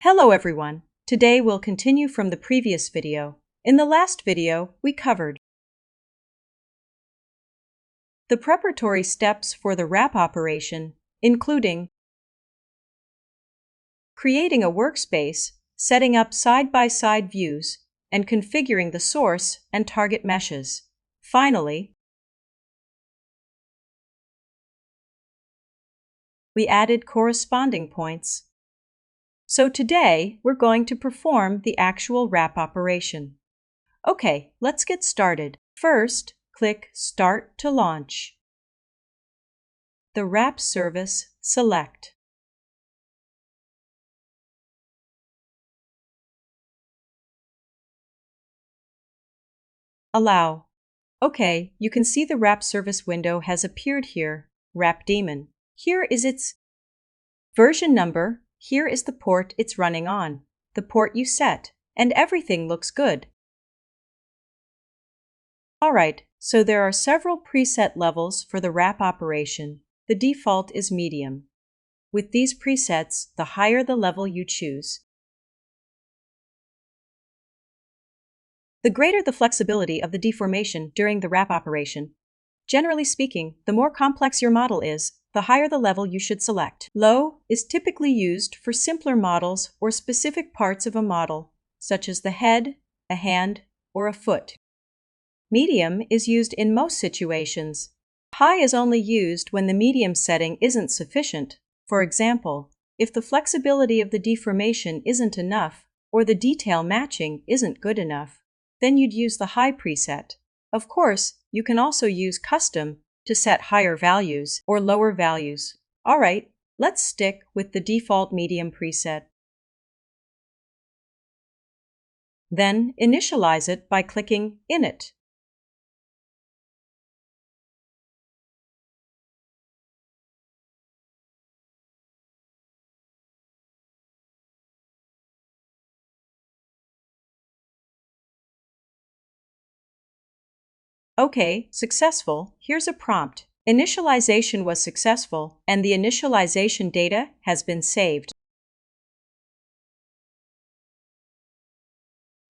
Hello everyone! Today we'll continue from the previous video. In the last video, we covered the preparatory steps for the wrap operation, including creating a workspace, setting up side-by-side views, and configuring the source and target meshes. Finally, we added corresponding points. So today, we're going to perform the actual wrap operation. Okay, let's get started. First, click Start to launch. The wrap service select. Allow. Okay, you can see the wrap service window has appeared here, WrapDaemon. Here is its version number. Here is the port it's running on, the port you set, and everything looks good. Alright, so there are several preset levels for the wrap operation. The default is medium. With these presets, the higher the level you choose, the greater the flexibility of the deformation during the wrap operation. Generally speaking, the more complex your model is, the higher the level you should select. Low is typically used for simpler models or specific parts of a model, such as the head, a hand, or a foot. Medium is used in most situations. High is only used when the medium setting isn't sufficient. For example, if the flexibility of the deformation isn't enough, or the detail matching isn't good enough, then you'd use the high preset. Of course, you can also use custom to set higher values or lower values. Alright, let's stick with the default medium preset. Then initialize it by clicking Init. Okay, successful. Here's a prompt. Initialization was successful, and the initialization data has been saved.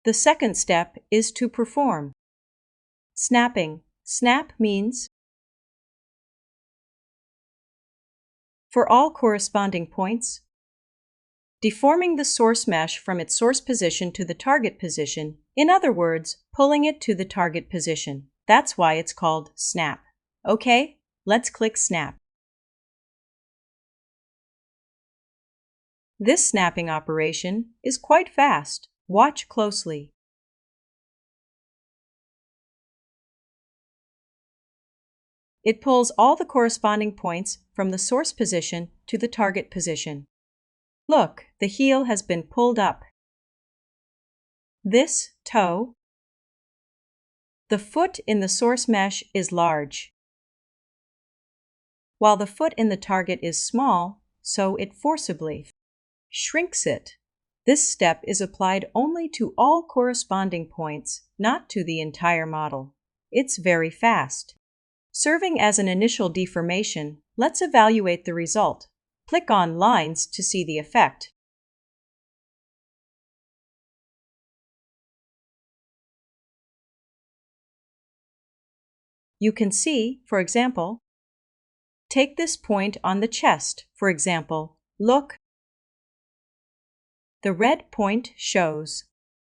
The second step is to perform snapping. Snap means for all corresponding points, deforming the source mesh from its source position to the target position. In other words, pulling it to the target position. That's why it's called snap. Okay, let's click Snap. This snapping operation is quite fast. Watch closely. It pulls all the corresponding points from the source position to the target position. Look, the heel has been pulled up. This toe, the foot in the source mesh is large, while the foot in the target is small, so it forcibly shrinks it. This step is applied only to all corresponding points, not to the entire model. It's very fast. Serving as an initial deformation, let's evaluate the result. Click on Lines to see the effect. You can see, for example, take this point on the chest, for example. Look, the red point shows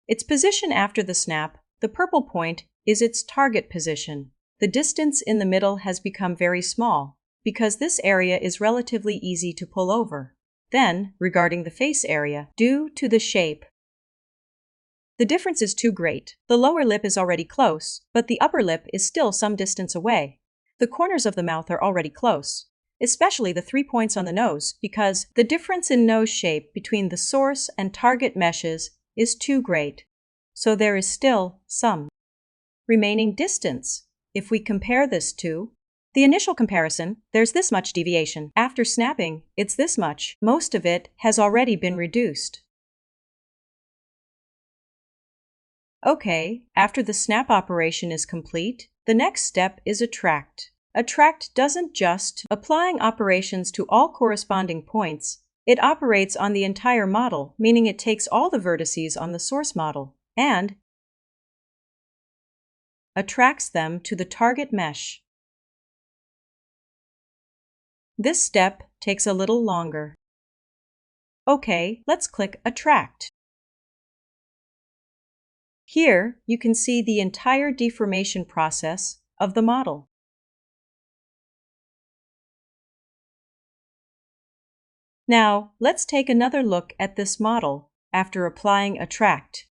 its position after the snap. The purple point is its target position. The distance in the middle has become very small because this area is relatively easy to pull over. Then, regarding the face area, due to the shape, the difference is too great. The lower lip is already close, but the upper lip is still some distance away. The corners of the mouth are already close, especially the 3 points on the nose, because the difference in nose shape between the source and target meshes is too great. So there is still some remaining distance. If we compare this to the initial comparison, there's this much deviation. After snapping, it's this much. Most of it has already been reduced. Okay, after the snap operation is complete, the next step is attract. Attract doesn't just applying operations to all corresponding points, It operates on the entire model, meaning it takes all the vertices on the source model and attracts them to the target mesh. This step takes a little longer. Okay, let's click Attract. Here, you can see the entire deformation process of the model. Now, let's take another look at this model after applying Attract.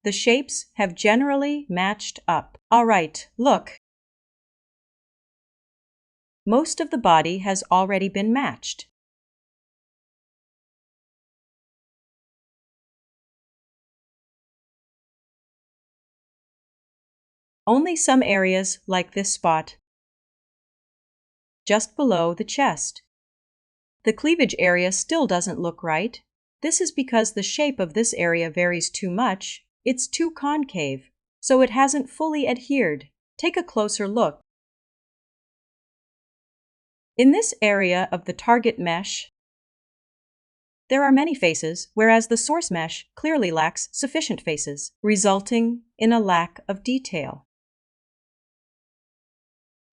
The shapes have generally matched up. All right, look. Most of the body has already been matched. Only some areas, like this spot, just below the chest. The cleavage area still doesn't look right. This is because the shape of this area varies too much. It's too concave, so it hasn't fully adhered. Take a closer look. In this area of the target mesh, there are many faces, whereas the source mesh clearly lacks sufficient faces, resulting in a lack of detail.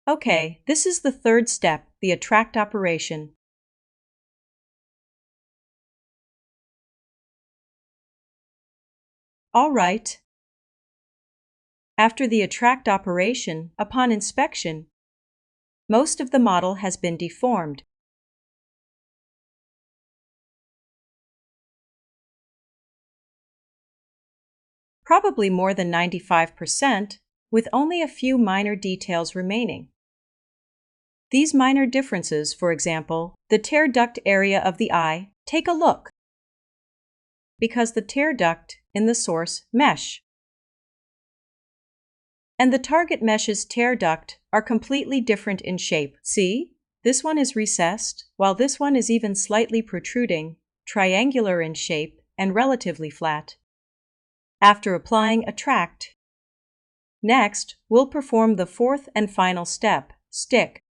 Okay, this is the third step, the attract operation. All right. After the attract operation, upon inspection, most of the model has been deformed. Probably more than 95%, with only a few minor details remaining. These minor differences, for example, the tear duct area of the eye, take a look. Because the tear duct in the source mesh and the target mesh's tear duct are completely different in shape. See? This one is recessed, while this one is even slightly protruding, triangular in shape, and relatively flat. After applying Attract, next, we'll perform the fourth and final step, Stick.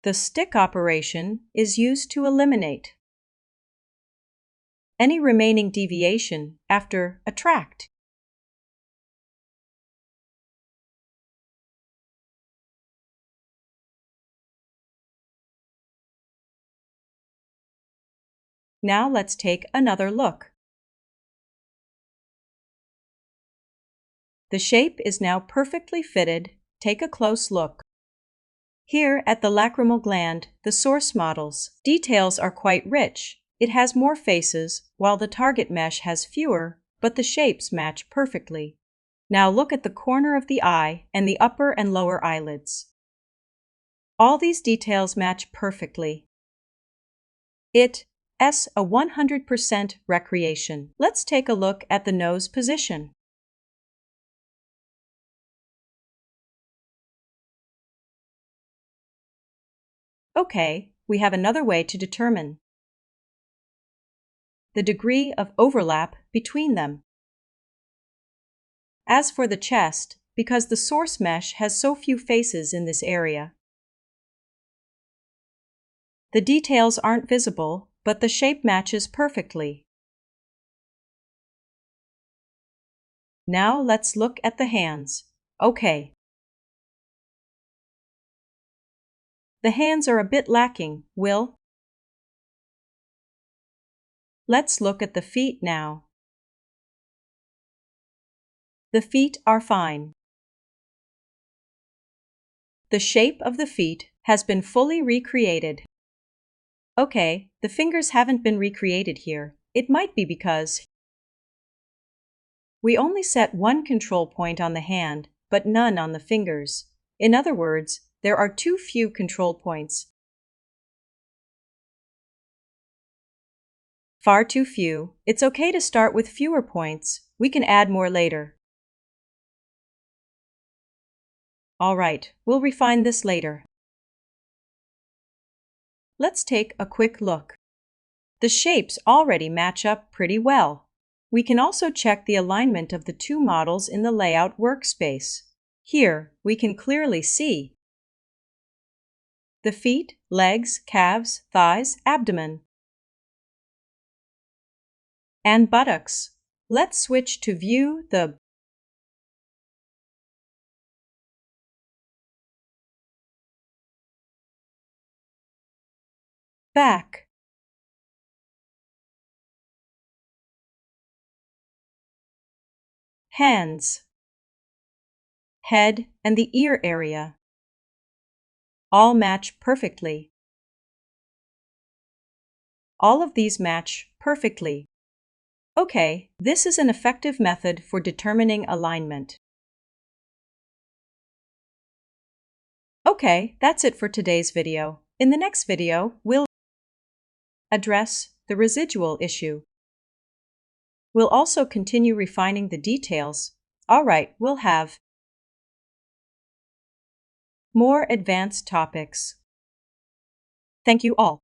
The stick operation is used to eliminate any remaining deviation after Attract. Now let's take another look. The shape is now perfectly fitted. Take a close look. Here at the lacrimal gland, the source model's details are quite rich. It has more faces, while the target mesh has fewer, but the shapes match perfectly. Now look at the corner of the eye and the upper and lower eyelids. All these details match perfectly. It's a 100% recreation. Let's take a look at the nose position. Okay, we have another way to determine the degree of overlap between them. As for the chest, because the source mesh has so few faces in this area, the details aren't visible, but the shape matches perfectly. Now let's look at the hands. Okay. The hands are a bit lacking, Will. Let's look at the feet now. The feet are fine. The shape of the feet has been fully recreated. Okay, the fingers haven't been recreated here. It might be because we only set one control point on the hand, but none on the fingers. In other words, there are too few control points. Far too few. It's okay to start with fewer points. We can add more later. All right, we'll refine this later. Let's take a quick look. The shapes already match up pretty well. We can also check the alignment of the two models in the Layout workspace. Here, we can clearly see the feet, legs, calves, thighs, abdomen, and buttocks. Let's switch to view the back, hands, head, and the ear area. All match perfectly. All of these match perfectly. Okay, this is an effective method for determining alignment. Okay, that's it for today's video. In the next video, we'll address the residual issue. We'll also continue refining the details. All right, we'll have more advanced topics. Thank you all.